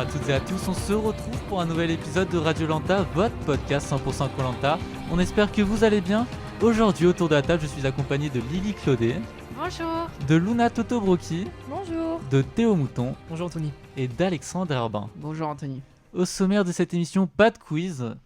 à toutes et à tous, on se retrouve pour un nouvel épisode de Radio Lanta, votre podcast 100% Koh-Lanta. On espère que vous allez bien. Aujourd'hui autour de la table, je suis accompagné de Lily Claudet. Bonjour. De Luna Totobroki. Bonjour. De Théo Mouton. Bonjour Anthony. Et d'Alexandre Herbin. Bonjour Anthony. Au sommaire de cette émission, pas de quiz.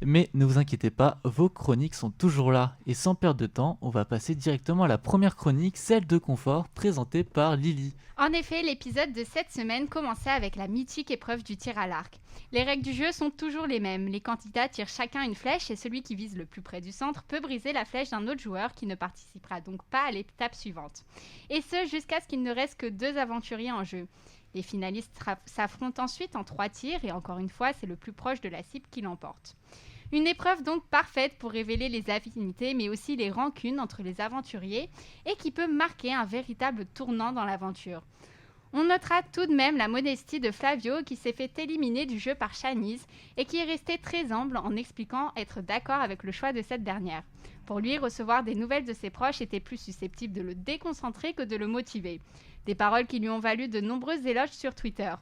Mais ne vous inquiétez pas, vos chroniques sont toujours là. Et sans perdre de temps, on va passer directement à la première chronique, celle de confort, présentée par Lily. En effet, l'épisode de cette semaine commençait avec la mythique épreuve du tir à l'arc. Les règles du jeu sont toujours les mêmes. Les candidats tirent chacun une flèche et celui qui vise le plus près du centre peut briser la flèche d'un autre joueur qui ne participera donc pas à l'étape suivante. Et ce, jusqu'à ce qu'il ne reste que 2 aventuriers en jeu. Les finalistes s'affrontent ensuite en 3 tirs et encore une fois, c'est le plus proche de la cible qui l'emporte. Une épreuve donc parfaite pour révéler les affinités mais aussi les rancunes entre les aventuriers et qui peut marquer un véritable tournant dans l'aventure. On notera tout de même la modestie de Flavio qui s'est fait éliminer du jeu par Shanice et qui est resté très humble en expliquant être d'accord avec le choix de cette dernière. Pour lui, recevoir des nouvelles de ses proches était plus susceptible de le déconcentrer que de le motiver. Des paroles qui lui ont valu de nombreux éloges sur Twitter.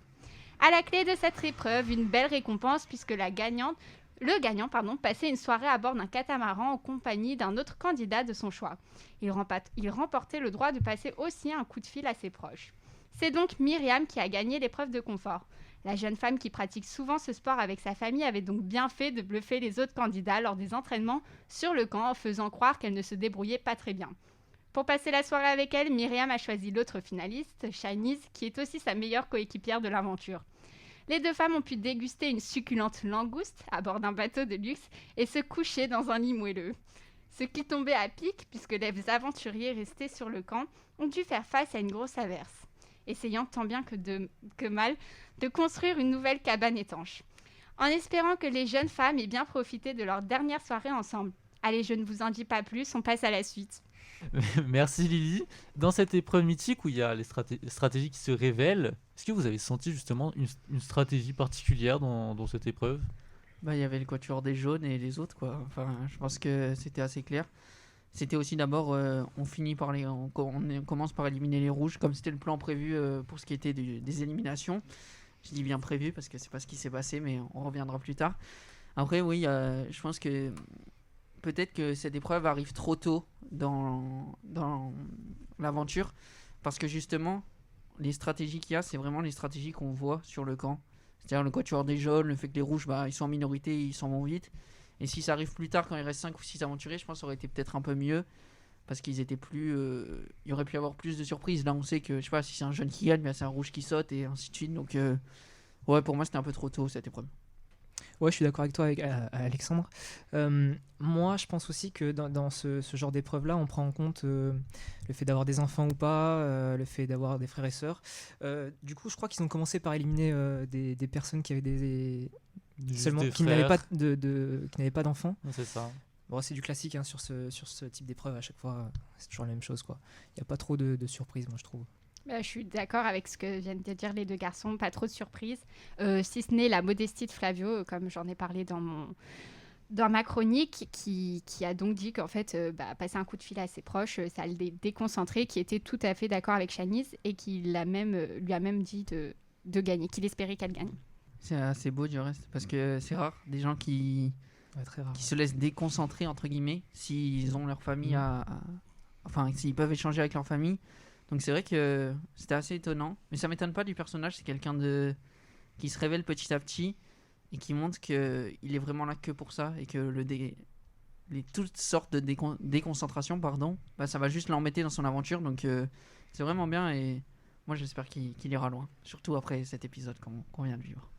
À la clé de cette épreuve, une belle récompense puisque le gagnant passait une soirée à bord d'un catamaran en compagnie d'un autre candidat de son choix. Il remportait le droit de passer aussi un coup de fil à ses proches. C'est donc Myriam qui a gagné l'épreuve de confort. La jeune femme qui pratique souvent ce sport avec sa famille avait donc bien fait de bluffer les autres candidats lors des entraînements sur le camp en faisant croire qu'elle ne se débrouillait pas très bien. Pour passer la soirée avec elle, Myriam a choisi l'autre finaliste, Shanice, qui est aussi sa meilleure coéquipière de l'aventure. Les 2 femmes ont pu déguster une succulente langouste à bord d'un bateau de luxe et se coucher dans un lit moelleux. Ce qui tombait à pic puisque les aventuriers restés sur le camp ont dû faire face à une grosse averse, essayant tant bien que mal de construire une nouvelle cabane étanche. En espérant que les jeunes femmes aient bien profité de leur dernière soirée ensemble. Allez, je ne vous en dis pas plus, on passe à la suite. Merci Lily. Dans cette épreuve mythique où il y a les stratégies qui se révèlent, est-ce que vous avez senti justement une stratégie particulière dans cette épreuve ? Il y avait le quatuor des jaunes et les autres quoi. Enfin, je pense que c'était assez clair. C'était aussi d'abord, on commence par éliminer les rouges comme c'était le plan prévu pour ce qui était des éliminations. Je dis bien prévu parce que c'est pas ce qui s'est passé, mais on reviendra plus tard. Après oui, je pense que peut-être que cette épreuve arrive trop tôt dans l'aventure parce que justement les stratégies qu'il y a, c'est vraiment les stratégies qu'on voit sur le camp, c'est-à-dire le quatuor des jaunes, le fait que les rouges ils sont en minorité, ils s'en vont vite, et si ça arrive plus tard quand il reste 5 ou 6 aventuriers, je pense que ça aurait été peut-être un peu mieux parce qu'ils étaient plus il y aurait pu avoir plus de surprises. Là on sait que je sais pas, si c'est un jaune qui gagne, c'est un rouge qui saute et ainsi de suite, donc ouais, pour moi c'était un peu trop tôt cette épreuve. Ouais, je suis d'accord avec toi, Alexandre. Moi, je pense aussi que dans ce genre d'épreuve-là, on prend en compte le fait d'avoir des enfants ou pas, le fait d'avoir des frères et sœurs. Du coup, je crois qu'ils ont commencé par éliminer des personnes qui avaient qui n'avaient pas d'enfants. C'est ça. Bon, c'est du classique hein, sur ce type d'épreuve. À chaque fois, c'est toujours la même chose, quoi. Il n'y a pas trop de surprises, moi, je trouve. Je suis d'accord avec ce que viennent de dire les 2 garçons, pas trop de surprise, si ce n'est la modestie de Flavio, comme j'en ai parlé dans ma chronique, qui a donc dit qu'en fait, passer un coup de fil à ses proches, ça le déconcentrait, qui était tout à fait d'accord avec Shanice et qui lui a même dit de gagner, qu'il espérait qu'elle gagne. C'est assez beau du reste parce que c'est rare des gens qui se laissent déconcentrer entre guillemets s'ils ont leur famille enfin s'ils peuvent échanger avec leur famille. Donc c'est vrai que c'était assez étonnant, mais ça m'étonne pas du personnage. C'est quelqu'un qui se révèle petit à petit et qui montre qu'il est vraiment là que pour ça et que toutes sortes de déconcentration, ça va juste l'embêter dans son aventure. Donc c'est vraiment bien et moi j'espère qu'il ira loin, surtout après cet épisode qu'on vient de vivre.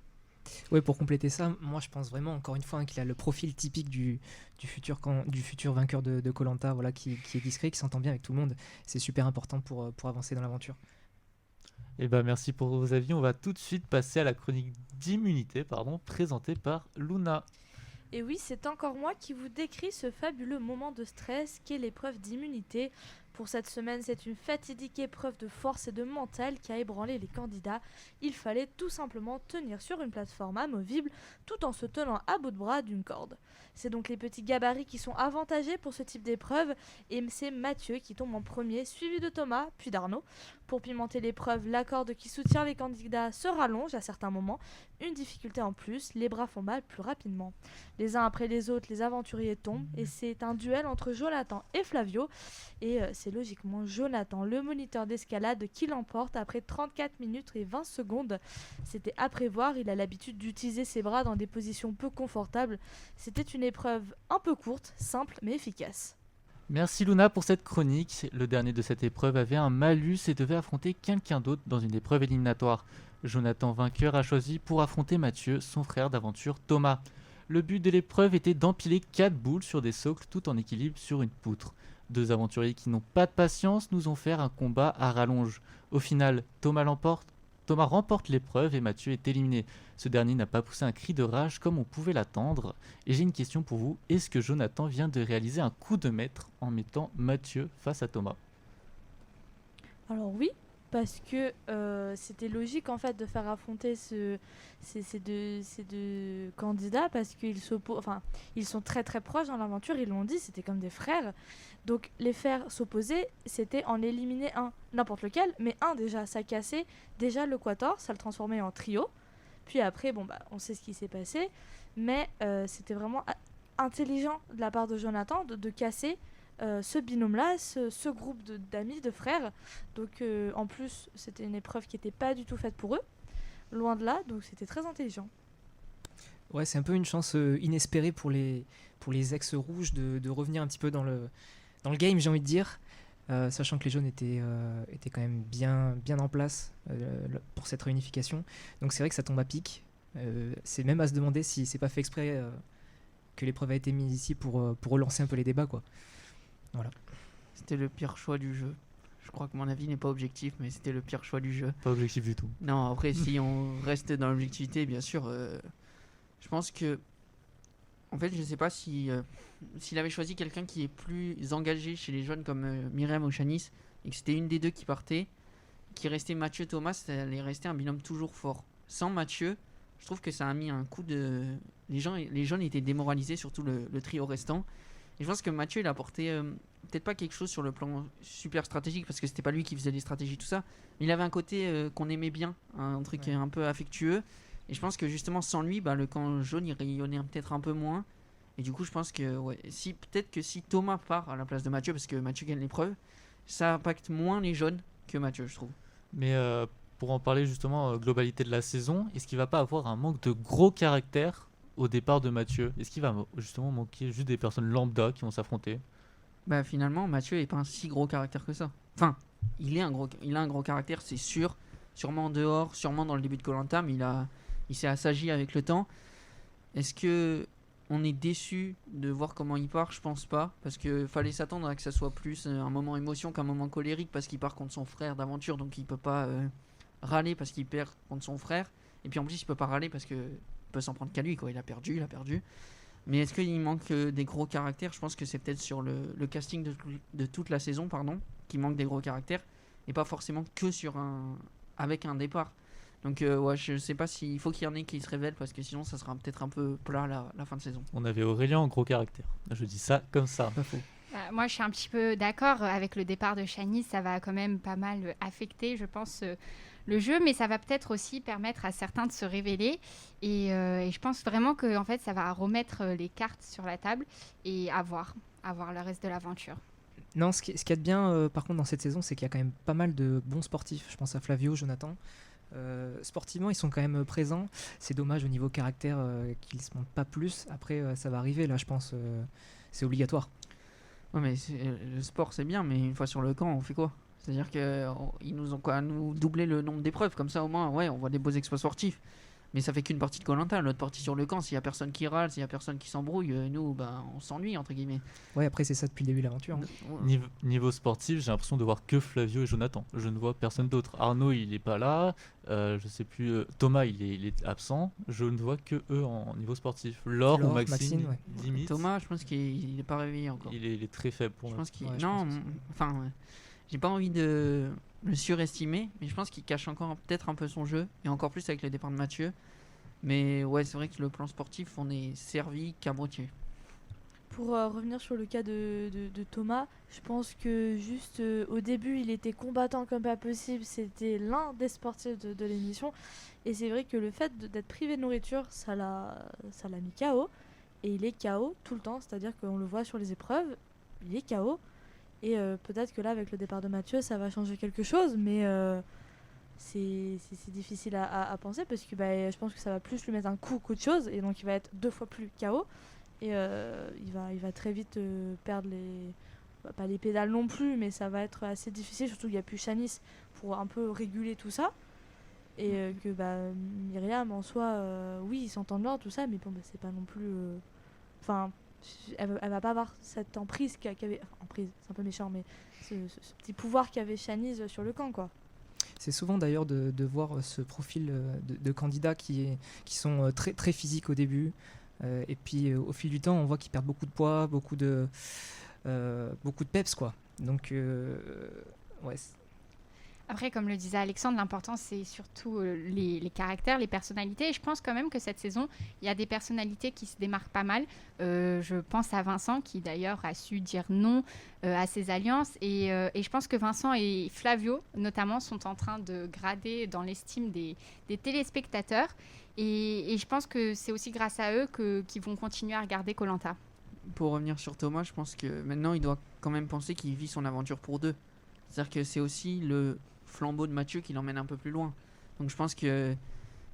Ouais, pour compléter ça, moi je pense vraiment encore une fois qu'il a le profil typique du futur vainqueur de Koh-Lanta, voilà, qui est discret, qui s'entend bien avec tout le monde. C'est super important pour avancer dans l'aventure. Merci pour vos avis. On va tout de suite passer à la chronique d'immunité, présentée par Luna. Et oui, c'est encore moi qui vous décris ce fabuleux moment de stress qu'est l'épreuve d'immunité. Pour cette semaine, c'est une fatidique épreuve de force et de mental qui a ébranlé les candidats. Il fallait tout simplement tenir sur une plateforme amovible tout en se tenant à bout de bras d'une corde. C'est donc les petits gabarits qui sont avantagés pour ce type d'épreuve et c'est Mathieu qui tombe en premier, suivi de Thomas, puis d'Arnaud. Pour pimenter l'épreuve, la corde qui soutient les candidats se rallonge à certains moments. Une difficulté en plus, les bras font mal plus rapidement. Les uns après les autres, les aventuriers tombent et c'est un duel entre Jonathan et Flavio. Et c'est logiquement Jonathan, le moniteur d'escalade, qui l'emporte après 34 minutes et 20 secondes. C'était à prévoir, il a l'habitude d'utiliser ses bras dans des positions peu confortables. C'était une épreuve un peu courte, simple mais efficace. Merci Luna pour cette chronique. Le dernier de cette épreuve avait un malus et devait affronter quelqu'un d'autre dans une épreuve éliminatoire. Jonathan, vainqueur, a choisi pour affronter Mathieu, son frère d'aventure Thomas. Le but de l'épreuve était d'empiler 4 boules sur des socles tout en équilibre sur une poutre. Deux aventuriers qui n'ont pas de patience nous ont fait un combat à rallonge. Au final, Thomas remporte l'épreuve et Mathieu est éliminé. Ce dernier n'a pas poussé un cri de rage comme on pouvait l'attendre. Et j'ai une question pour vous. Est-ce que Jonathan vient de réaliser un coup de maître en mettant Mathieu face à Thomas ? Alors oui, parce que c'était logique en fait de faire affronter ces deux candidats parce qu'ils ils sont très très proches dans l'aventure, ils l'ont dit, c'était comme des frères. Donc les faire s'opposer, c'était en éliminer un, n'importe lequel, mais un déjà, ça cassait déjà le quator, ça le transformait en trio. Puis après, on sait ce qui s'est passé, mais c'était vraiment intelligent de la part de Jonathan de casser ce binôme-là, ce groupe d'amis, de frères. Donc en plus, c'était une épreuve qui n'était pas du tout faite pour eux, loin de là, donc c'était très intelligent. Ouais, c'est un peu une chance inespérée pour les ex-rouges de revenir un petit peu dans le game, j'ai envie de dire, sachant que les jaunes étaient quand même bien en place pour cette réunification. Donc c'est vrai que ça tombe à pic. C'est même à se demander si c'est pas fait exprès que l'épreuve a été mise ici pour relancer un peu les débats, quoi. Voilà. C'était le pire choix du jeu. Je crois que mon avis n'est pas objectif, mais c'était le pire choix du jeu. Pas objectif du tout. Non, après, si on reste dans l'objectivité, bien sûr, je pense que... En fait, je sais pas s'il avait choisi quelqu'un qui est plus engagé chez les jeunes comme Myriam ou Shanice, et que c'était une des deux qui partait, qui restait Mathieu-Thomas, ça allait rester un binôme toujours fort. Sans Mathieu, je trouve que ça a mis un coup de... Les jeunes étaient démoralisés, surtout le trio restant. Et je pense que Mathieu, il a apporté peut-être pas quelque chose sur le plan super stratégique, parce que c'était pas lui qui faisait les stratégies, tout ça, mais il avait un côté qu'on aimait bien, un truc un peu affectueux. Et je pense que justement, sans lui, le camp jaune, il rayonnait peut-être un peu moins. Et du coup, je pense que peut-être que si Thomas part à la place de Mathieu, parce que Mathieu gagne l'épreuve, ça impacte moins les jaunes que Mathieu, je trouve. Mais pour en parler justement, globalité de la saison, est-ce qu'il va pas avoir un manque de gros caractère au départ de Mathieu ? Est-ce qu'il va justement manquer juste des personnes lambda qui vont s'affronter ? Finalement, Mathieu est pas un si gros caractère que ça. Enfin, il a un gros caractère, c'est sûr. Sûrement en dehors, sûrement dans le début de Koh-Lanta, mais il s'est assagi avec le temps. Est-ce que on est déçu de voir comment il part ? Je pense pas, parce que fallait s'attendre à que ça soit plus un moment émotion qu'un moment colérique, parce qu'il part contre son frère d'aventure, donc il peut pas râler parce qu'il perd contre son frère. Et puis en plus, il peut pas râler parce que peut s'en prendre qu'à lui, quoi. Il a perdu. Mais est-ce qu'il manque des gros caractères ? Je pense que c'est peut-être sur le casting de toute la saison, qui manque des gros caractères, et pas forcément que avec un départ. Donc je sais pas s'il faut qu'il y en ait qui se révèlent, parce que sinon ça sera peut-être un peu plat la fin de saison. On avait Aurélien en gros caractère. Je dis ça comme ça. Pas faux. Moi, je suis un petit peu d'accord avec le départ de Shanice. Ça va quand même pas mal affecter, je pense, le jeu, mais ça va peut-être aussi permettre à certains de se révéler. Et je pense vraiment que en fait, ça va remettre les cartes sur la table et à voir le reste de l'aventure. Non, ce qu'il y a de bien, par contre, dans cette saison, c'est qu'il y a quand même pas mal de bons sportifs. Je pense à Flavio, Jonathan. Sportivement, ils sont quand même présents. C'est dommage au niveau caractère qu'ils se montrent pas plus. Après, ça va arriver, là, je pense. C'est obligatoire. Ouais, mais le sport, c'est bien, mais une fois sur le camp, on fait quoi ? C'est-à-dire qu'ils nous ont nous doublé le nombre d'épreuves. Comme ça, au moins, on voit des beaux exploits sportifs. Mais ça fait qu'une partie de Koh-Lanta, l'autre partie sur le camp. S'il y a personne qui râle, s'il y a personne qui s'embrouille, nous, on s'ennuie entre guillemets. Ouais, après, c'est ça depuis le début de l'aventure. Hein. Niveau sportif, j'ai l'impression de voir que Flavio et Jonathan. Je ne vois personne d'autre. Arnaud, il est pas là. Je sais plus. Thomas, il est absent. Je ne vois que eux en niveau sportif. Laure ou Maxime, ouais. limite. Thomas, je pense qu'il n'est pas réveillé encore. Il est très faible pour Je moi. pense qu'il. Ouais, je non, pense aussi. enfin, ouais. J'ai pas envie de le surestimer, mais je pense qu'il cache encore peut-être un peu son jeu, et encore plus avec le départ de Mathieu. Mais ouais, c'est vrai que le plan sportif, on est servi qu'à moitié. Pour revenir sur le cas de Thomas, je pense que juste au début, il était combattant comme pas possible. C'était l'un des sportifs de l'émission. Et c'est vrai que le fait d'être privé de nourriture, ça l'a mis KO. Et il est KO tout le temps. C'est-à-dire qu'on le voit sur les épreuves, il est KO. Et peut-être que là, avec le départ de Mathieu, ça va changer quelque chose. Mais c'est difficile à penser parce que je pense que ça va plus lui mettre un coup qu'autre chose. Et donc, il va être 2 fois plus KO. Et il va très vite perdre pas les pédales non plus, mais ça va être assez difficile, surtout qu'il n'y a plus Shanice pour un peu réguler tout ça. Et que Myriam en soi, oui, ils s'entendent bien, tout ça, mais bon, c'est pas non plus. Enfin, elle va pas avoir cette emprise qu'avait. Emprise, c'est un peu méchant, mais ce petit pouvoir qu'avait Shanice sur le camp, quoi. C'est souvent d'ailleurs de voir ce profil de candidats qui sont très, très physiques au début. Et puis au fil du temps, on voit qu'ils perdent beaucoup de poids, beaucoup de peps, quoi. Donc, ouais. Après, comme le disait Alexandre, l'important c'est surtout les caractères, les personnalités. Et je pense quand même que cette saison, il y a des personnalités qui se démarquent pas mal. Je pense à Vincent qui d'ailleurs a su dire non à ses alliances. Et je pense que Vincent et Flavio notamment sont en train de grader dans l'estime des téléspectateurs. Et je pense que c'est aussi grâce à eux qu'ils vont continuer à regarder Koh-Lanta. Pour revenir sur Thomas, je pense que maintenant il doit quand même penser qu'il vit son aventure pour deux. C'est-à-dire que c'est aussi le flambeau de Mathieu qui l'emmène un peu plus loin. Donc je pense qu'il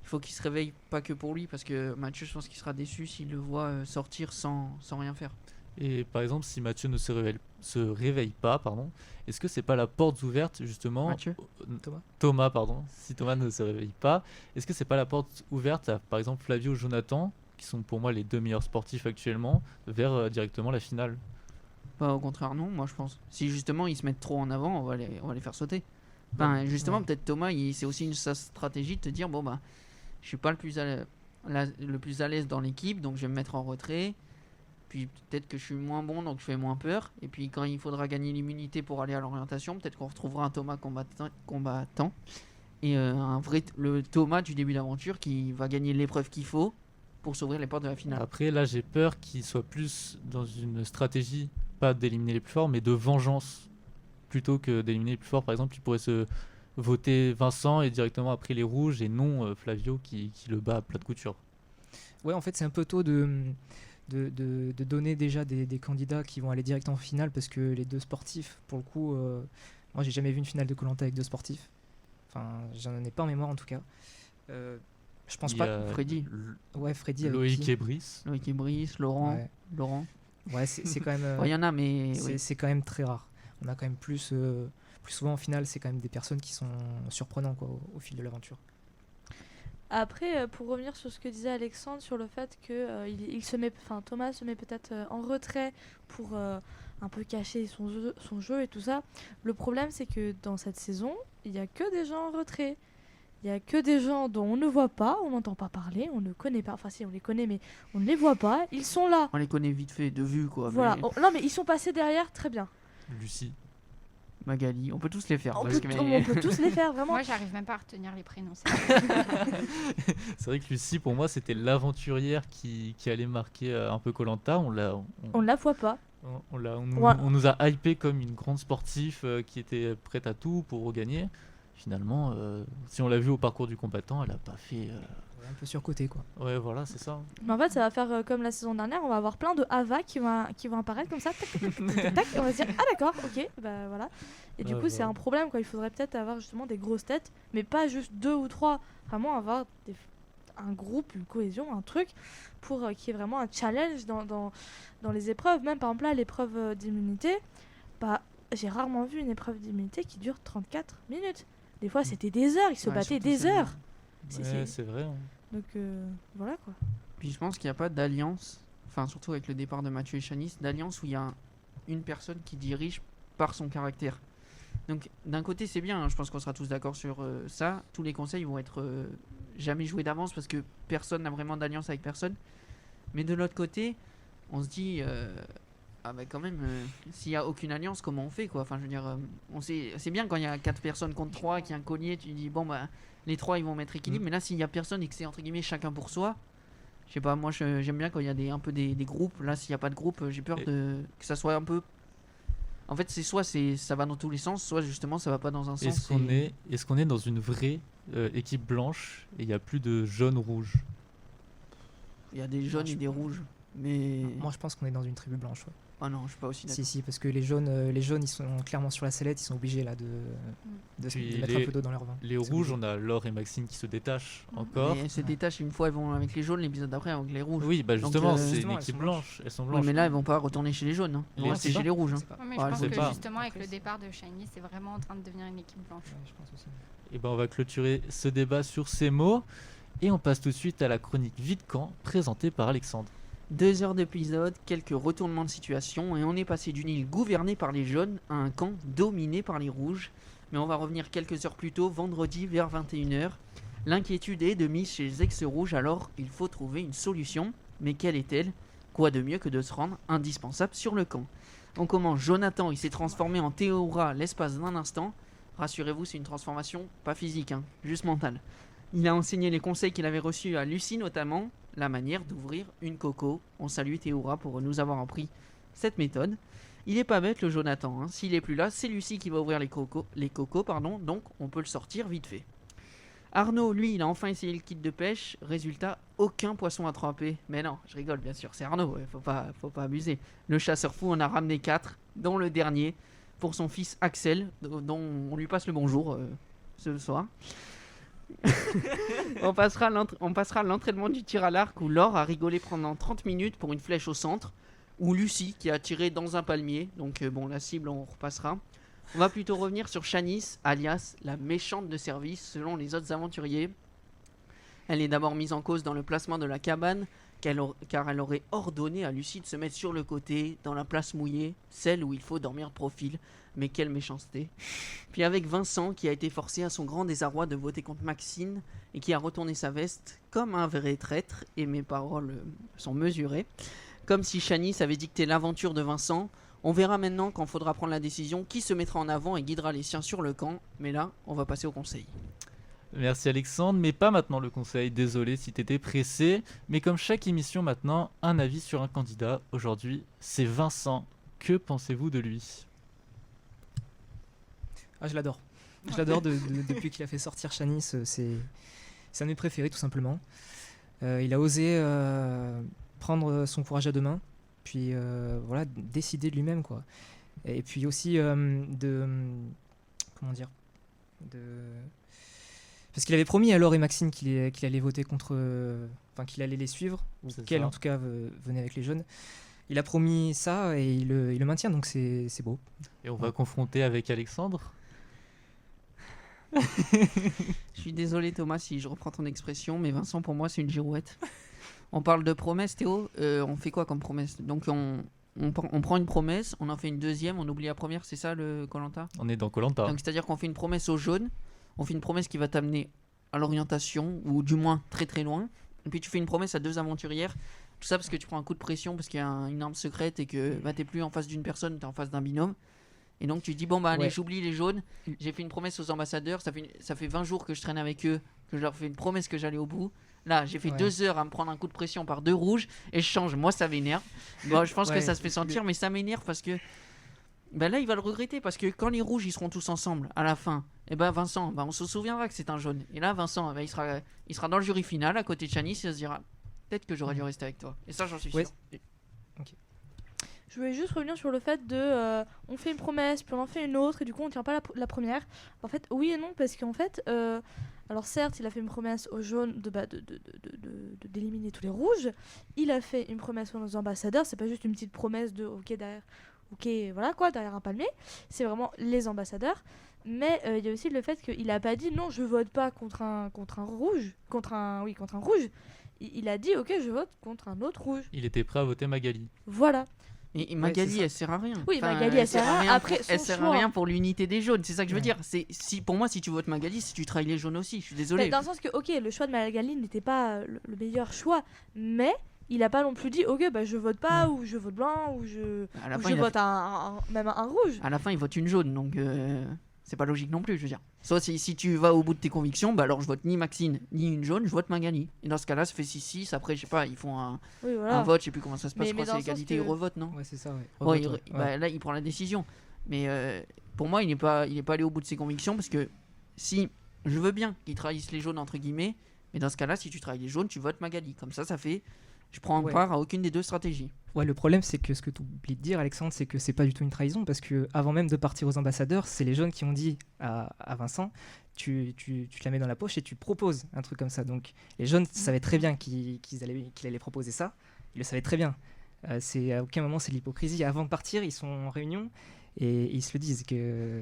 faut qu'il se réveille pas que pour lui, parce que Mathieu, je pense qu'il sera déçu s'il le voit sortir sans rien faire. Et par exemple, si Mathieu ne se réveille pas, est-ce que c'est pas la porte ouverte justement Mathieu Thomas, pardon. Si Thomas ne se réveille pas, est-ce que c'est pas la porte ouverte à, par exemple, Flavio ou Jonathan, qui sont pour moi les 2 meilleurs sportifs actuellement, vers directement la finale? Bah, au contraire, non, moi je pense. Si justement ils se mettent trop en avant, on va les faire sauter. Enfin, justement, peut-être Thomas, c'est aussi sa stratégie de te dire, bon bah, je suis pas le plus à l'aise dans l'équipe, donc je vais me mettre en retrait. Puis peut-être que je suis moins bon, donc je fais moins peur. Et puis quand il faudra gagner l'immunité pour aller à l'orientation, peut-être qu'on retrouvera un Thomas combattant. Et le Thomas du début d'aventure qui va gagner l'épreuve qu'il faut pour s'ouvrir les portes de la finale. Après, là, j'ai peur qu'il soit plus dans une stratégie, pas d'éliminer les plus forts, mais de vengeance. Plutôt que d'éliminer les plus forts, par exemple, il pourrait se voter Vincent et directement après les rouges et non Flavio qui le bat à plat de couture. Ouais, en fait, c'est un peu tôt de donner déjà des candidats qui vont aller direct en finale, parce que les 2 sportifs, pour le coup, moi j'ai jamais vu une finale de Koh-Lanta avec 2 sportifs. Enfin, j'en ai pas en mémoire en tout cas. Je pense pas. Freddy. Ouais, Freddy. Loïc et Brice. Loïc et Brice, Laurent. Ouais. Laurent. Ouais, c'est quand même. Il y en a, mais c'est quand même très rare. On a quand même plus souvent en finale, c'est quand même des personnes qui sont surprenantes, quoi, au fil de l'aventure. Après, pour revenir sur ce que disait Alexandre, sur le fait que Thomas se met peut-être en retrait pour un peu cacher son jeu et tout ça. Le problème, c'est que dans cette saison, il n'y a que des gens en retrait. Il n'y a que des gens dont on ne voit pas, on n'entend pas parler, on ne connaît pas. Enfin, si, on les connaît, mais on ne les voit pas. Ils sont là. On les connaît vite fait, de vue, quoi. Voilà. Mais... Non, mais ils sont passés derrière, très bien. Lucie. Magali, on peut tous les faire. On peut tous les faire, vraiment. Moi, j'arrive même pas à retenir les prénoms. C'est vrai que Lucie, pour moi, c'était l'aventurière qui allait marquer un peu Koh-Lanta. On la voit pas. On nous a hypé comme une grande sportive qui était prête à tout pour gagner. Finalement, si on l'a vu au parcours du combattant, elle a pas fait. Un peu surcoté, quoi. Ouais, voilà, c'est ça. Mais en fait, ça va faire comme la saison dernière. On va avoir plein de Ava qui vont apparaître comme ça. Tac, tac, tac, tac, tac, et on va se dire, ah d'accord, ok, bah voilà. Et du coup, c'est un problème, quoi. Il faudrait peut-être avoir justement des grosses têtes, mais pas juste 2 ou 3. Vraiment avoir un groupe, une cohésion, un truc pour qu'il y ait vraiment un challenge dans les épreuves. Même par exemple là, l'épreuve d'immunité, bah, j'ai rarement vu une épreuve d'immunité qui dure 34 minutes. Des fois, c'était des heures, ils se battaient des heures. Ouais, c'est vrai. Hein. Donc voilà quoi. Puis je pense qu'il n'y a pas d'alliance, enfin surtout avec le départ de Mathieu et Shanice, d'alliance où il y a une personne qui dirige par son caractère. Donc d'un côté c'est bien, hein, je pense qu'on sera tous d'accord sur ça. Tous les conseils vont être jamais joués d'avance parce que personne n'a vraiment d'alliance avec personne. Mais de l'autre côté, on se dit, ah bah quand même, s'il n'y a aucune alliance, comment on fait quoi? Enfin je veux dire, c'est bien quand il y a 4 personnes contre 3, qu'il y a un collier, tu dis bon bah les 3 ils vont mettre équilibre, mais là s'il n'y a personne et que c'est entre guillemets chacun pour soi, je sais pas, moi j'aime bien quand il y a un peu des groupes. Là s'il n'y a pas de groupe, j'ai peur que ça soit un peu. En fait, c'est soit ça va dans tous les sens, soit justement ça va pas dans un sens. Est-ce qu'on est dans une vraie équipe blanche et il n'y a plus de jaune-rouge? Il y a des jaunes et des rouges. Mais. Moi, je pense qu'on est dans une tribu blanche. Ouais. Ah non, je suis pas aussi d'accord. Si, parce que les jaunes, ils sont clairement sur la sellette, ils sont obligés là de Puis mettre un peu d'eau dans leur vin. Les rouges, on a Laure et Maxine qui se détachent encore. Mais elles se détachent une fois, elles vont avec les jaunes, l'épisode d'après avec les rouges. Oui, bah justement, Donc, c'est une justement, équipe elles sont blanche. Elles sont Ouais, blanches. mais là, elles vont pas retourner chez les jaunes. Hein. Elles vont Les- rester c'est chez les rouges. Hein. C'est pas- Ouais, mais Ouais, je pense je sais que pas. justement avec le Après, départ de Shiny, c'est vraiment en train de devenir une équipe blanche. Ouais, je pense aussi. Et ben on va clôturer ce débat sur ces mots. Et on passe tout de suite à la chronique Vide Camp présentée par Alexandre. 2 heures d'épisode, quelques retournements de situation, et on est passé d'une île gouvernée par les jaunes à un camp dominé par les rouges. Mais on va revenir quelques heures plus tôt, vendredi vers 21h. L'inquiétude est de mise chez les ex-rouges, alors il faut trouver une solution. Mais quelle est-elle? Quoi de mieux que de se rendre indispensable sur le camp? On commence, Jonathan, il s'est transformé en Théora l'espace d'un instant. Rassurez-vous, c'est une transformation pas physique, hein, juste mentale. Il a enseigné les conseils qu'il avait reçus à Lucie notamment, la manière d'ouvrir une coco. On salue Théora pour nous avoir appris cette méthode. Il est pas bête le Jonathan, hein. S'il est plus là, c'est Lucie qui va ouvrir les cocos, donc on peut le sortir vite fait. Arnaud, lui, il a enfin essayé le kit de pêche. Résultat, aucun poisson attrapé. Mais non, je rigole bien sûr, c'est Arnaud, ouais, faut pas abuser. Le chasseur fou en a ramené 4, dont le dernier, pour son fils Axel, dont on lui passe le bonjour ce soir. on passera à l'entraînement du tir à l'arc où Laure a rigolé pendant 30 minutes pour une flèche au centre, ou Lucie qui a tiré dans un palmier, donc bon, la cible on repassera. On va plutôt revenir sur Shanice, alias la méchante de service selon les autres aventuriers. Elle est d'abord mise en cause dans le placement de la cabane, car elle aurait ordonné à Lucie de se mettre sur le côté, dans la place mouillée, celle où il faut dormir de profil. Mais quelle méchanceté. Puis avec Vincent qui a été forcé à son grand désarroi de voter contre Maxine et qui a retourné sa veste comme un vrai traître, et mes paroles sont mesurées, comme si Shanice avait dicté l'aventure de Vincent. On verra maintenant quand faudra prendre la décision qui se mettra en avant et guidera les siens sur le camp, mais là on va passer au conseil. Merci Alexandre, mais pas maintenant le conseil. Désolé si t'étais pressé. Mais comme chaque émission maintenant, un avis sur un candidat. Aujourd'hui, c'est Vincent. Que pensez-vous de lui? Ah, je l'adore. Je l'adore depuis qu'il a fait sortir Shanice. C'est un de mes préférés, tout simplement. Il a osé prendre son courage à deux mains, puis voilà, décider de lui-même, quoi. Et puis aussi comment dire, parce qu'il avait promis à Laure et Maxine qu'il allait voter contre, enfin qu'il allait les suivre, ou C'est qu'elle ça. en tout cas venait avec les jeunes. Il a promis ça et il le maintient, donc c'est beau. Et on va confronter avec Alexandre. Je suis désolé Thomas si je reprends ton expression, mais Vincent pour moi c'est une girouette. On parle de promesse Théo, on fait quoi comme promesse? Donc on prend une promesse, on en fait une deuxième, on oublie la première, c'est ça le Koh-Lanta? On est dans Koh-Lanta. Donc c'est-à-dire qu'on fait une promesse au jaune, on fait une promesse qui va t'amener à l'orientation, ou du moins très très loin, et puis tu fais une promesse à 2 aventurières, tout ça parce que tu prends un coup de pression, parce qu'il y a une arme secrète et que bah, t'es plus en face d'une personne, t'es en face d'un binôme. Et donc tu dis bon bah allez Ouais. j'oublie les jaunes, j'ai fait une promesse aux ambassadeurs, ça fait 20 jours que je traîne avec eux, que je leur fais une promesse que j'allais au bout. Là j'ai fait Ouais. 2 heures à me prendre un coup de pression par 2 rouges et je change, moi ça m'énerve. Bon, je pense que Ouais. ça se fait sentir mais ça m'énerve parce que bah là il va le regretter parce que quand les rouges ils seront tous ensemble à la fin, et ben Vincent, bah, on se souviendra que c'est un jaune. Et là Vincent bah, il sera dans le jury final à côté de Shanice, il se dira peut-être que j'aurais dû rester avec toi. Et ça j'en suis sûr. Ouais. Je voulais juste revenir sur le fait de on fait une promesse, puis on en fait une autre, et du coup on tient pas la première. En fait, oui et non, parce qu'en fait, alors certes, il a fait une promesse aux jaunes d'éliminer tous les rouges. Il a fait une promesse aux ambassadeurs, c'est pas juste une petite promesse de ok, voilà quoi, derrière un palmier. C'est vraiment les ambassadeurs. Mais il y a aussi le fait qu'il a pas dit non, je vote pas contre un rouge, contre un rouge. Il a dit ok, je vote contre un autre rouge. Il était prêt à voter Magali. Voilà. Et c'est Magali, ça. elle sert à rien. Oui, Magali, elle sert à rien. Après, elle son sert choix. à rien pour l'unité des jaunes. C'est ça que je veux Ouais. dire. Pour moi, si tu votes Magali, si tu trahis les jaunes aussi. Je suis désolé. Mais dans le sens que ok, le choix de Magali n'était pas le meilleur choix, mais il a pas non plus dit ok, bah je vote pas ou je vote blanc ou je À la ou fin, je il a vote même un rouge. À la fin, il vote une jaune, donc c'est pas logique non plus, je veux dire. Soit si tu vas au bout de tes convictions, bah alors je vote ni Maxine ni une jaune, je vote Magali. Et dans ce cas-là, ça fait 6-6. Après, je sais pas, ils font un Oui, voilà. vote, je sais plus comment ça se passe. Mais- Je crois mais que dans c'est le sens égalité, que- ils revotent, non Ouais, c'est ça, ouais. Ouais, Revote, ouais. bah, là, il prend la décision. Mais pour moi, il n'est pas allé au bout de ses convictions parce que si je veux bien qu'ils trahissent les jaunes, entre guillemets, mais dans ce cas-là, si tu trahis les jaunes, tu votes Magali. Comme ça fait. Je prends Ouais. part à aucune des deux stratégies. Ouais, le problème, c'est que ce que tu oublies de dire, Alexandre, c'est que c'est pas du tout une trahison, parce que avant même de partir aux ambassadeurs, c'est les jeunes qui ont dit à Vincent, tu te la mets dans la poche et tu proposes un truc comme ça. Donc les jeunes savaient très bien qu'il allait proposer ça, ils le savaient très bien. À aucun moment c'est de l'hypocrisie. Avant de partir, ils sont en réunion et ils se le disent que...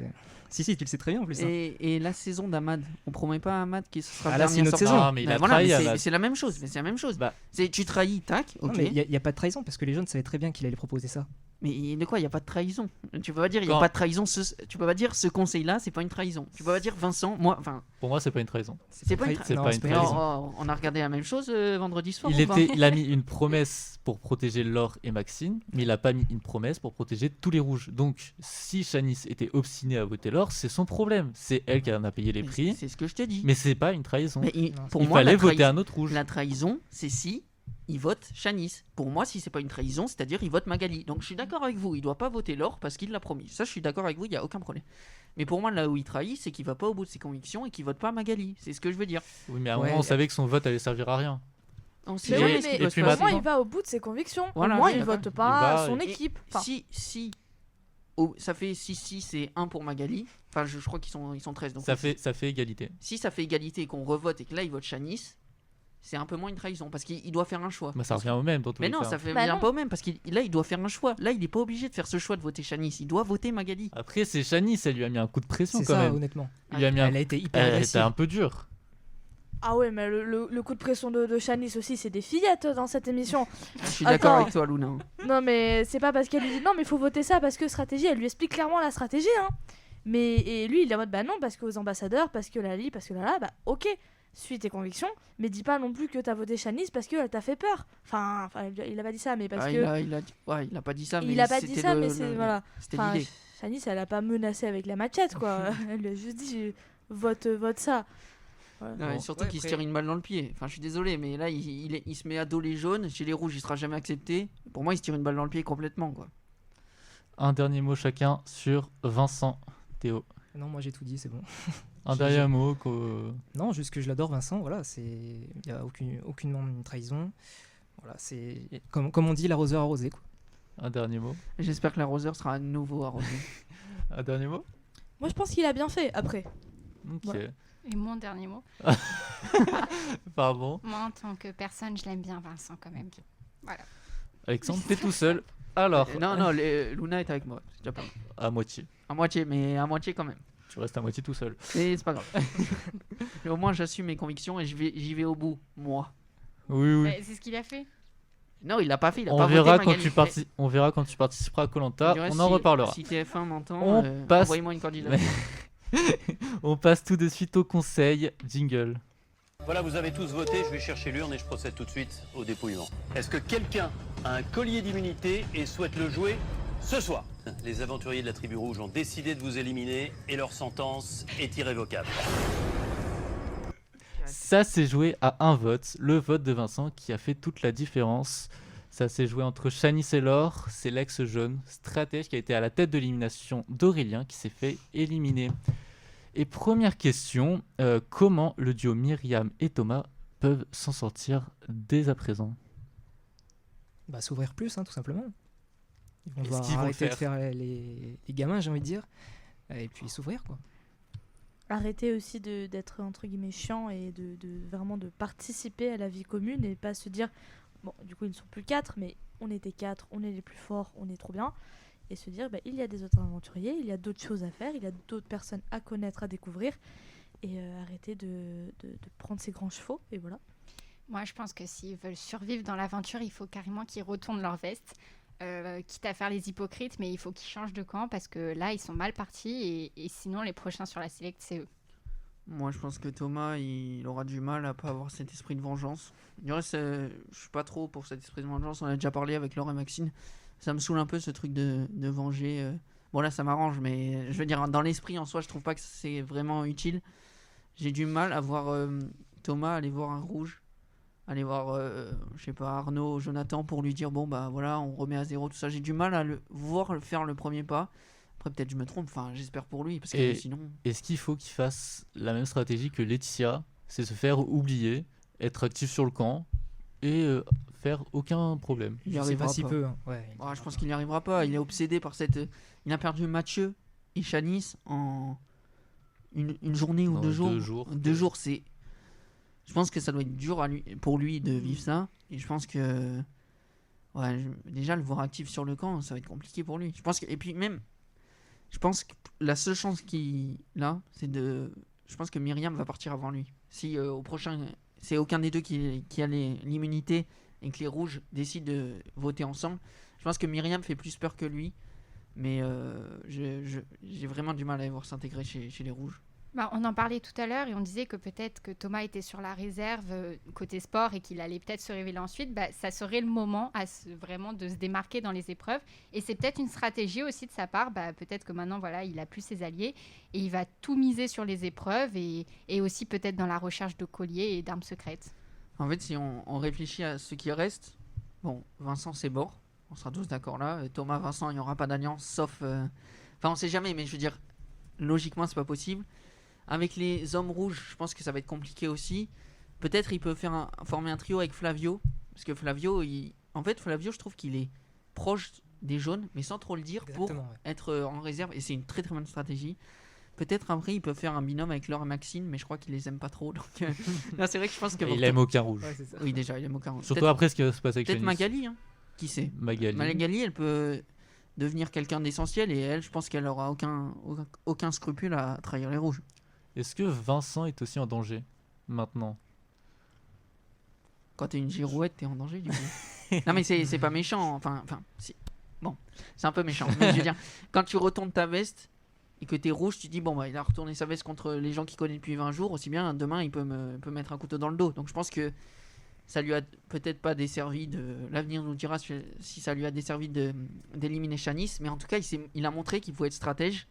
Si, tu le sais très bien en plus. Hein. Et la saison d'Ahmad, on promet pas à Ahmad qu'il se sera Ah, là, dernier c'est une à autre sortir. saison. Ah, mais il Ben a voilà, trahi mais Ahmad. c'est la même chose. Mais c'est la même chose. Bah. Tu trahis, tac, ok. Non, mais il n'y a pas de trahison, parce que les jeunes savaient très bien qu'il allait proposer ça. Mais de quoi il y a pas de trahison? Tu peux pas dire il y a Quand- pas de trahison. Tu peux pas dire ce conseil-là, c'est pas une trahison. Tu peux pas dire Vincent, moi, enfin, Pour moi, c'est pas une trahison. c'est pas une C'est Non, pas c'est une pas une trahison. trahison. on a regardé la même chose vendredi soir. Il, ou pas il a mis une promesse pour protéger Laure et Maxine, mais il a pas mis une promesse pour protéger tous les rouges. Donc, si Shanice était obstinée à voter Laure, c'est son problème. C'est elle qui en a payé les Mais prix, c'est ce que je te dis. mais c'est pas une trahison. Mais Non, pour il moi, fallait la voter trahison, un autre rouge. la trahison, c'est si il vote Shanice. Pour moi, si c'est pas une trahison, c'est-à-dire il vote Magali. Donc je suis d'accord avec vous, il doit pas voter Laure parce qu'il l'a promis. Ça, je suis d'accord avec vous, il y a aucun problème. Mais pour moi, là où il trahit, c'est qu'il va pas au bout de ses convictions et qu'il vote pas Magali. C'est ce que je veux dire. Oui, mais à un Ouais. moment, on savait que son vote allait servir à rien. On Mais sait Et- jamais oui, ce mais qui doit et se puis au passer. moins maintenant- il va au bout de ses convictions. Voilà, au moins je suis il d'accord. vote pas Il son va- équipe. Enfin, Si ça fait 6-6 et 1 pour Magali, enfin je crois qu'ils sont 13. Donc Ça fait égalité. si ça fait égalité et qu'on revote et que là il vote Shanice, c'est un peu moins une trahison parce qu'il doit faire un choix. Bah, ça revient au même dans tous Mais les non, cas. ça fait Bah bien non. pas au même parce qu'il là il doit faire un choix. Là il est pas obligé de faire ce choix de voter Shanice, il doit voter Magali. Après, c'est Shanice, elle lui a mis un coup de pression C'est quand ça, même. honnêtement. Il lui a mis un... Elle a été hyper Elle était agressive. un peu dure. ah ouais, mais le coup de pression de Shanice aussi, c'est des fillettes dans cette émission. Je suis d'accord Attends. avec toi Luna. Non, mais c'est pas parce qu'elle lui dit non, mais il faut voter ça parce que stratégie, elle lui explique clairement la stratégie. Hein. Mais et lui, il est en mode bah non, parce qu'aux ambassadeurs, parce que Lali, parce que là, bah ok, suis tes convictions, mais dis pas non plus que t'as voté Shanice parce qu'elle t'a fait peur. Enfin, il a pas dit ça, mais parce Ah, que. il a pas dit ça, mais Il a pas dit c'était ça, le- mais c'est. le- Voilà. C'était Enfin, l'idée. Shanice, elle a pas menacé avec la machette, quoi. Elle lui a juste dit vote ça. Voilà. Ouais, Bon. surtout Ouais, qu'il se après- tire une balle dans le pied. Enfin, je suis désolé, mais là, il se met à dos les jaunes. Chez les rouges, il sera jamais accepté. Pour moi, il se tire une balle dans le pied complètement, quoi. Un dernier mot chacun sur Vincent. Théo. Non, moi j'ai tout dit, c'est bon. Un dernier mot. Non, juste que je l'adore, Vincent. Voilà, il n'y a aucunement une trahison. Voilà, c'est comme on dit, l'arroseur arrosé. Quoi. Un dernier mot. J'espère que l'arroseur sera à nouveau arrosé. Un dernier mot. Moi, je pense qu'il a bien fait après. Ok. Voilà. Et mon dernier mot. Pardon. Moi, en tant que personne, je l'aime bien, Vincent, quand même. Voilà. Alexandre, t'es tout seul. Alors, Non, Luna est avec moi. C'est déjà pas mal. à moitié. À moitié, mais à moitié quand même. Tu restes à moitié tout seul. Mais c'est pas grave. Mais au moins, j'assume mes convictions et j'y vais au bout, moi. Oui, oui. Mais c'est ce qu'il a fait. Non, il l'a pas fait. Il a On pas verra, voté quand Magali. on verra quand tu participeras à Koh Lanta. Je dirais On en reparlera. Si TF1 m'entend, On passe- envoyez-moi une candidature. On passe tout de suite au conseil. Jingle. Voilà, vous avez tous voté, je vais chercher l'urne et je procède tout de suite au dépouillement. Est-ce que quelqu'un a un collier d'immunité et souhaite le jouer ce soir? Les aventuriers de la tribu rouge ont décidé de vous éliminer et leur sentence est irrévocable. Ça s'est joué à un vote, le vote de Vincent qui a fait toute la différence. Ça s'est joué entre Shanice et Laure, c'est l'ex-jeune stratège qui a été à la tête de l'élimination d'Aurélien qui s'est fait éliminer. Et première question, comment le duo Myriam et Thomas peuvent s'en sortir dès à présent? Bah, s'ouvrir plus, hein, tout simplement. Ils vont Est-ce devoir qu'ils vont le arrêter de faire faire les gamins, j'ai envie de dire, et puis s'ouvrir, quoi. Arrêter aussi d'être entre guillemets chiant et de vraiment de participer à la vie commune et pas se dire bon du coup ils ne sont plus 4 mais on était 4, on est les plus forts, on est trop bien. et se dire il y a des autres aventuriers, il y a d'autres choses à faire, il y a d'autres personnes à connaître, à découvrir, et arrêter de prendre ses grands chevaux, et voilà. Moi, je pense que s'ils veulent survivre dans l'aventure, il faut carrément qu'ils retournent leur veste. Quitte à faire les hypocrites, mais il faut qu'ils changent de camp parce que là, ils sont mal partis et sinon, les prochains sur la select, c'est eux. Moi, je pense que Thomas, il aura du mal à pas avoir cet esprit de vengeance. Du reste, je suis pas trop pour cet esprit de vengeance. On a déjà parlé avec Laure et Maxine. Ça me saoule un peu ce truc de venger. Bon, là, ça m'arrange, mais je veux dire, dans l'esprit en soi, je trouve pas que c'est vraiment utile. J'ai du mal à voir Thomas aller voir un rouge, aller voir, je sais pas, Arnaud, Jonathan pour lui dire bon, bah voilà, on remet à zéro, tout ça. J'ai du mal à le voir faire le premier pas. Après, peut-être je me trompe, enfin, j'espère pour lui, parce que sinon. Est-ce qu'il faut qu'il fasse la même stratégie que Laetitia, c'est se faire oublier, être actif sur le camp et faire aucun problème? Il y Je sais arrivera pas si pas. peu. Hein. Ouais. Je pense qu'il n'y arrivera pas. Il est obsédé par cette. Il a perdu Mathieu et Chanis en une journée ou Non, 2 jours. 2 jours. 2 jours, c'est. Je pense que ça doit être dur pour lui de vivre ça. Et je pense que. Ouais, déjà, le voir actif sur le camp, ça va être compliqué pour lui. Je pense que. Et puis, même. Je pense que la seule chance qu'il a, c'est de. Je pense que Myriam va partir avant lui. Si au prochain. C'est aucun des deux qui a l'immunité et que les rouges décident de voter ensemble. Je pense que Myriam fait plus peur que lui. Mais j'ai vraiment du mal à les voir s'intégrer chez les rouges. On en parlait tout à l'heure et on disait que peut-être que Thomas était sur la réserve côté sport et qu'il allait peut-être se révéler ensuite. Ça serait le moment vraiment de se démarquer dans les épreuves. Et c'est peut-être une stratégie aussi de sa part. Peut-être que maintenant, voilà, il a plus ses alliés et il va tout miser sur les épreuves et aussi peut-être dans la recherche de colliers et d'armes secrètes. En fait, si on réfléchit à ce qui reste, bon, Vincent c'est mort. On sera tous d'accord là. Thomas, Vincent, il n'y aura pas d'alliance sauf... Enfin, on sait jamais, mais je veux dire, logiquement, c'est pas possible. Avec les hommes rouges, je pense que ça va être compliqué aussi. Peut-être il peut former un trio avec Flavio. Parce que Flavio, je trouve qu'il est proche des jaunes, mais sans trop le dire, Exactement, pour ouais. être en réserve. Et c'est une très très bonne stratégie. Peut-être après, il peut faire un binôme avec Laure et Maxine, mais je crois qu'il les aime pas trop. Donc, non, c'est vrai que je pense que... Et il aime aucun rouge. Ouais, c'est ça. Oui, déjà, il aime aucun. Surtout après ce qui va se passer avec Peut-être Chanis. Magali, hein. Qui sait? Magali. Elle peut devenir quelqu'un d'essentiel et elle, je pense qu'elle aura aucun scrupule à trahir les rouges. Est-ce que Vincent est aussi en danger maintenant? Quand t'es une girouette, t'es en danger du coup. Non mais c'est pas méchant, enfin bon, c'est un peu méchant. Mais je veux dire, quand tu retournes ta veste et que t'es rouge, tu dis bon bah il a retourné sa veste contre les gens qu'il connaît depuis 20 jours, aussi bien demain il peut mettre un couteau dans le dos. Donc je pense que ça lui a peut-être pas desservi l'avenir nous dira si ça lui a desservi d'éliminer Chanis, mais en tout cas il a montré qu'il pouvait être stratège.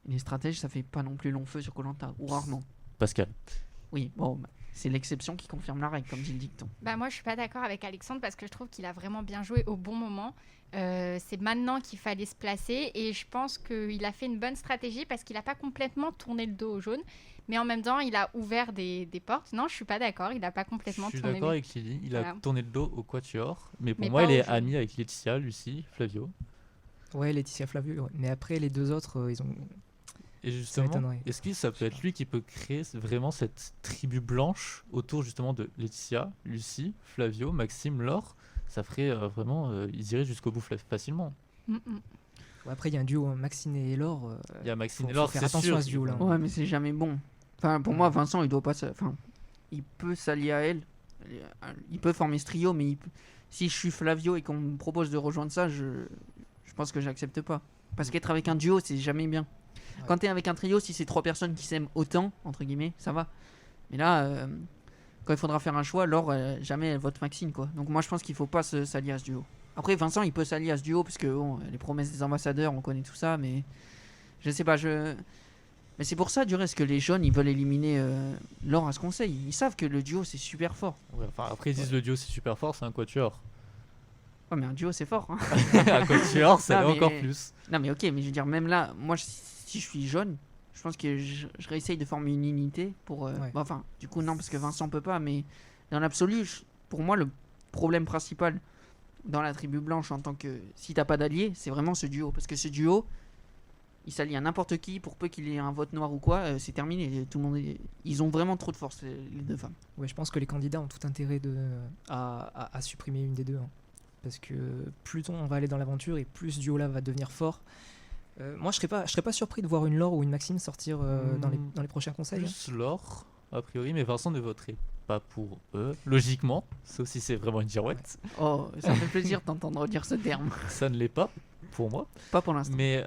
Et les stratèges, ça fait pas non plus long feu sur Koh-Lanta, ou rarement. Pascal. Oui, bon, c'est l'exception qui confirme la règle, comme dit le dicton. Moi, je suis pas d'accord avec Alexandre parce que je trouve qu'il a vraiment bien joué au bon moment. C'est maintenant qu'il fallait se placer et je pense qu'il a fait une bonne stratégie parce qu'il n'a pas complètement tourné le dos aux jaunes, mais en même temps, il a ouvert des portes. Non, je suis pas d'accord, il n'a pas complètement Je suis tourné d'accord le avec Lily, il Voilà. a tourné le dos au Quatuor, mais pour Mais moi pas il est aux jaunes. ami avec Laetitia, Lucie, Flavio. Ouais, Laetitia Flavio. Ouais. Mais après, les deux autres, ils ont. Et justement, m'étonnerait. est-ce que ça peut être lui qui peut créer vraiment cette tribu blanche autour justement de Laetitia, Lucie, Flavio, Maxime, Laure? Ça ferait vraiment, ils iraient jusqu'au bout facilement. Mm. Ouais, après, il y a un duo, Maxine et Laure. Il y a Maxime faut et Laure, faire c'est attention sûr. à ce duo-là. Ouais, mais c'est jamais bon. Enfin, pour moi, Vincent, il doit pas. Enfin, il peut s'allier à elle. Il peut former ce trio, mais si je suis Flavio et qu'on me propose de rejoindre ça, je pense que j'accepte pas. Parce qu'être avec un duo, c'est jamais bien. Ouais. Quand t'es avec un trio, si c'est 3 personnes qui s'aiment autant, entre guillemets, ça va. Mais là, quand il faudra faire un choix, Laure, jamais elle vote Maxine, quoi. Donc moi, je pense qu'il faut pas s'allier à ce duo. Après, Vincent, il peut s'allier à ce duo, parce que bon, les promesses des ambassadeurs, on connaît tout ça, mais je sais pas, Mais c'est pour ça, du reste, que les jaunes, ils veulent éliminer Laure à ce conseil. Ils savent que le duo, c'est super fort. Ouais, enfin, après ils disent le duo c'est super fort, c'est un Quatuor. Ouais, mais un duo, c'est fort. Hein. Un Quatuor, ça Non, l'est mais- encore plus. Non, mais ok, mais je veux dire, même là, moi, si je suis jaune, je pense que je réessaye de former une unité pour. Ouais. Bah, enfin, du coup, non, parce que Vincent peut pas, mais dans l'absolu, pour moi, le problème principal dans la tribu blanche, en tant que. Si t'as pas d'allié, c'est vraiment ce duo. Parce que ce duo, il s'allie à n'importe qui, pour peu qu'il ait un vote noir ou quoi, c'est terminé. Tout le monde Ils ont vraiment trop de force, les deux femmes. Ouais, je pense que les candidats ont tout intérêt à supprimer une des deux. Hein. parce que plus on va aller dans l'aventure et plus ce duo-là va devenir fort. Moi, je serais pas surpris de voir une Laure ou une Maxime sortir dans les prochains conseils. Plus Laure, a priori, mais Vincent ne voterait pas pour eux, logiquement, sauf si c'est vraiment une girouette. Oh, ça me fait plaisir de t'entendre dire ce terme. Ça ne l'est pas, pour moi. Pas pour l'instant. Mais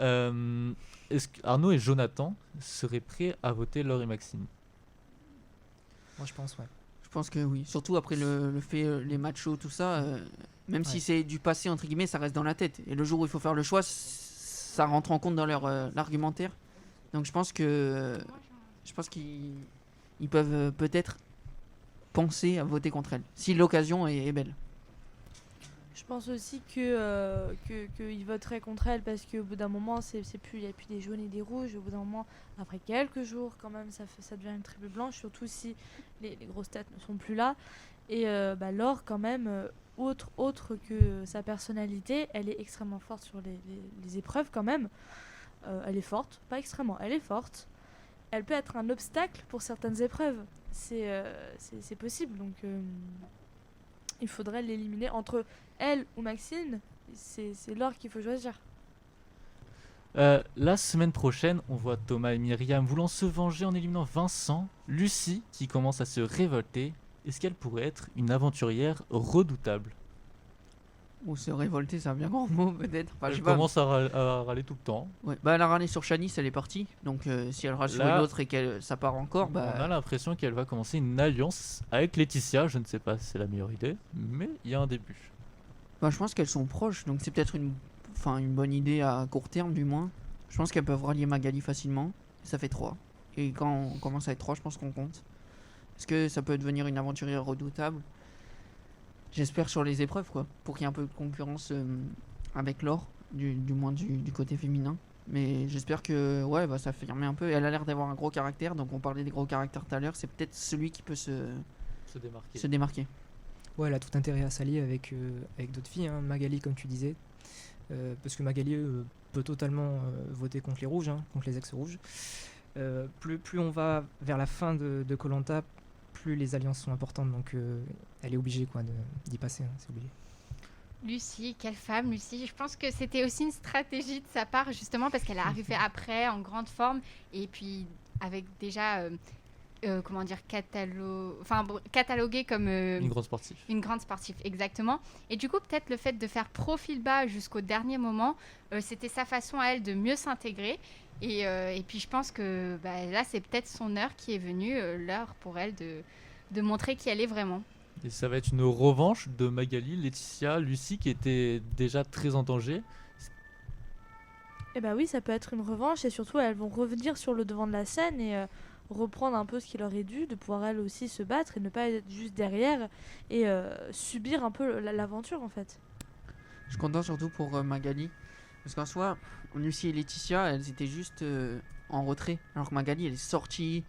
est-ce qu'Arnaud et Jonathan seraient prêts à voter Laure et Maxime? Moi, je pense, ouais. Je pense que oui. Surtout après le fait, les machos, tout ça, même si c'est du passé, entre guillemets, ça reste dans la tête. Et le jour où il faut faire le choix, ça rentre en compte dans leur l'argumentaire. Donc je pense qu'ils peuvent peut-être penser à voter contre elle, si l'occasion est belle. Je pense aussi qu'ils voteraient contre elle parce qu'au bout d'un moment, il n'y a plus des jaunes et des rouges. Au bout d'un moment, après quelques jours, quand même, ça devient une tribu blanche, surtout si les grosses têtes ne sont plus là. Et Laure, quand même, autre que sa personnalité, elle est extrêmement forte sur les épreuves quand même. Elle est forte, pas extrêmement, elle est forte. Elle peut être un obstacle pour certaines épreuves. C'est possible, donc il faudrait l'éliminer entre elle ou Maxine. C'est Laure qu'il faut choisir. La semaine prochaine, on voit Thomas et Myriam voulant se venger en éliminant Vincent, Lucie qui commence à se révolter. Est-ce qu'elle pourrait être une aventurière redoutable? Ou se révolter, c'est un bien grand mot peut-être. Enfin, je sais Elle pas. commence à râler tout le temps. Ouais. Bah, elle a râlé sur Shanice, elle est partie. Donc si elle râle sur Là, une autre et qu'elle ça part encore, On a bah l'impression qu'elle va commencer une alliance avec Laetitia. Je ne sais pas si c'est la meilleure idée, mais il y a un début. je pense qu'elles sont proches. Donc c'est peut-être une bonne idée à court terme du moins. Je pense qu'elles peuvent rallier Magali facilement. Ça fait 3. Et quand on commence à être 3, je pense qu'on compte. Est-ce que ça peut devenir une aventurière redoutable? J'espère sur les épreuves, quoi, pour qu'il y ait un peu de concurrence avec Laure, du moins du côté féminin. Mais j'espère que ouais, va s'affirmer un peu. Elle a l'air d'avoir un gros caractère, donc on parlait des gros caractères tout à l'heure. C'est peut-être celui qui peut se démarquer. Ouais, elle a tout intérêt à s'allier avec d'autres filles, hein. Magali, comme tu disais. Parce que Magali peut totalement voter contre les rouges, hein, contre les ex-rouges. Plus on va vers la fin de Koh-Lanta, plus les alliances sont importantes, donc elle est obligée d'y passer, hein, c'est obligé. Lucie, quelle femme, Lucie. Je pense que c'était aussi une stratégie de sa part, justement, parce qu'elle est arrivée après en grande forme, et puis avec déjà, cataloguée comme Une grande sportive. une grande sportive, exactement. Et du coup, peut-être le fait de faire profil bas jusqu'au dernier moment, c'était sa façon à elle de mieux s'intégrer. Et puis je pense que là, c'est peut-être son heure qui est venue, l'heure pour elle de montrer qui elle est vraiment. Et ça va être une revanche de Magali, Laetitia, Lucie qui étaient déjà très en danger. Et oui, ça peut être une revanche et surtout elles vont revenir sur le devant de la scène et reprendre un peu ce qui leur est dû, de pouvoir elles aussi se battre et ne pas être juste derrière et subir un peu l'aventure en fait. Je suis content surtout pour Magali. Parce qu'en soi, Lucie et Laetitia, elles étaient juste en retrait. Alors que Magali, elle est sortie.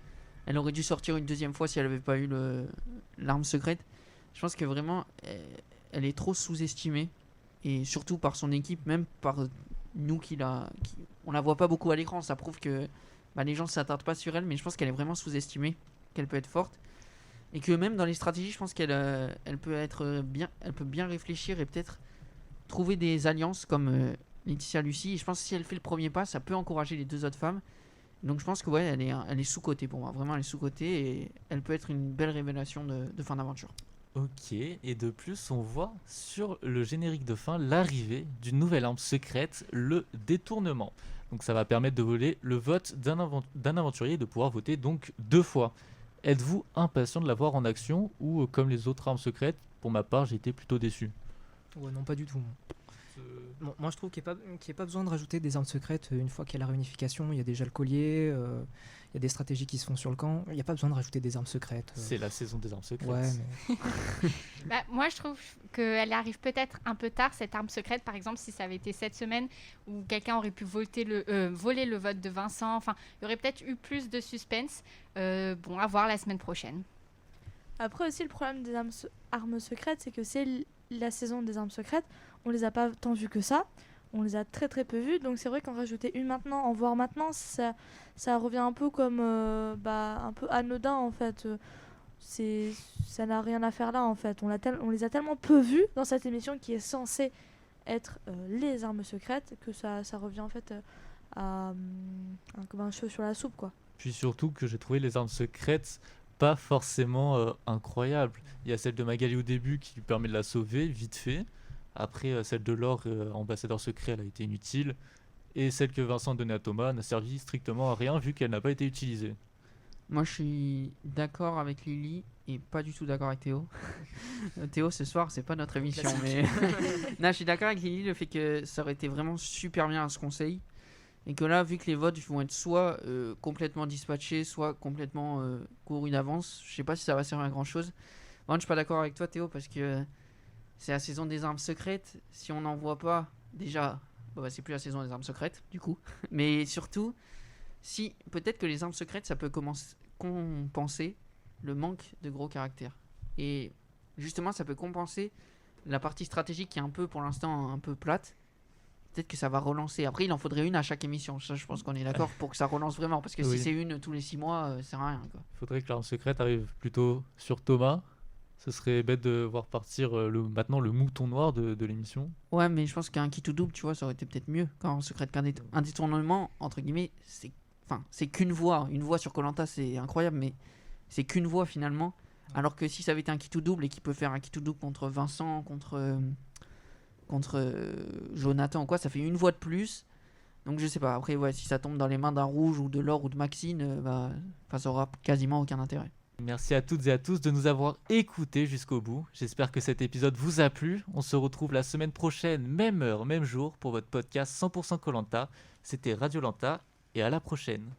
Elle aurait dû sortir une deuxième fois si elle n'avait pas eu l'arme secrète. Je pense que vraiment, elle est trop sous-estimée. Et surtout par son équipe, même par nous on la voit pas beaucoup à l'écran. Ça prouve que les gens ne s'attardent pas sur elle. Mais je pense qu'elle est vraiment sous-estimée. Qu'elle peut être forte. Et que même dans les stratégies, je pense qu'elle peut bien réfléchir et peut-être trouver des alliances comme Laetitia, Lucie. Et je pense que si elle fait le premier pas, ça peut encourager les deux autres femmes. Donc je pense que ouais, elle est sous-cotée pour moi. Vraiment, elle est sous-cotée et elle peut être une belle révélation de fin d'aventure. Ok, et de plus, on voit sur le générique de fin l'arrivée d'une nouvelle arme secrète, le détournement. Donc ça va permettre de voler le vote d'un aventurier et de pouvoir voter donc 2 fois. Êtes-vous impatient de la voir en action ou comme les autres armes secrètes, pour ma part, j'ai été plutôt déçu. Ouais, non, pas du tout. Bon, moi je trouve qu'il n'y a pas besoin de rajouter des armes secrètes une fois qu'il y a la réunification. Il y a déjà le collier, il y a des stratégies qui se font sur le camp. Il n'y a pas besoin de rajouter des armes secrètes. C'est la saison des armes secrètes. Ouais, mais... Moi, je trouve qu'elle arrive peut-être un peu tard, cette arme secrète. Par exemple, si ça avait été cette semaine où quelqu'un aurait pu voler le vote de Vincent. Enfin, il y aurait peut-être eu plus de suspense. À voir la semaine prochaine. Après aussi, le problème des armes secrètes, c'est que c'est la saison des armes secrètes. On les a pas tant vues que ça. On les a très très peu vues. Donc c'est vrai qu'en rajouter une maintenant, en voir maintenant, ça revient un peu comme un peu anodin en fait. ça n'a rien à faire là en fait. On les a tellement peu vus dans cette émission qui est censée être les armes secrètes que ça revient en fait comme un cheveu sur la soupe quoi. Puis surtout que j'ai trouvé les armes secrètes pas forcément incroyables. Il y a celle de Magali au début qui lui permet de la sauver, vite fait. Après, celle de Laure, ambassadeur secret, elle a été inutile. Et celle que Vincent donnait à Thomas n'a servi strictement à rien vu qu'elle n'a pas été utilisée. Moi, je suis d'accord avec Lily et pas du tout d'accord avec Théo. Théo, ce soir, c'est pas notre émission, mais non, je suis d'accord avec Lily, le fait que ça aurait été vraiment super bien à ce conseil. Et que là, vu que les votes vont être soit complètement dispatchés, soit complètement courus d'avance, je sais pas si ça va servir à grand chose. Moi, je suis pas d'accord avec toi, Théo, parce que c'est la saison des armes secrètes. Si on n'en voit pas, déjà, c'est plus la saison des armes secrètes, du coup. Mais surtout, si peut-être que les armes secrètes, ça peut compenser le manque de gros caractères. Et justement, ça peut compenser la partie stratégique qui est un peu, pour l'instant, un peu plate. Peut-être que ça va relancer. Après, il en faudrait une à chaque émission. Ça, je pense qu'on est d'accord pour que ça relance vraiment. Parce que Oui. si c'est une tous les 6 mois, ça sert à rien, quoi. Il faudrait que l'arme secrète arrive plutôt sur Thomas. Ce serait bête de voir partir maintenant le mouton noir de l'émission. Ouais, mais je pense qu'un kit ou double, tu vois, ça aurait été peut-être mieux. Quand en secret un détournement, entre guillemets, c'est qu'une voix. Une voix sur Koh-Lanta, c'est incroyable, mais c'est qu'une voix finalement. Alors que si ça avait été un kit ou double et qu'il peut faire un kit ou double contre Vincent, contre Jonathan ou quoi, ça fait une voix de plus. Donc je sais pas. Après, ouais, si ça tombe dans les mains d'un Rouge ou de Laure ou de Maxine, ça aura quasiment aucun intérêt. Merci à toutes et à tous de nous avoir écoutés jusqu'au bout. J'espère que cet épisode vous a plu. On se retrouve la semaine prochaine, même heure, même jour, pour votre podcast 100% Koh-Lanta. C'était Radio Lanta et à la prochaine.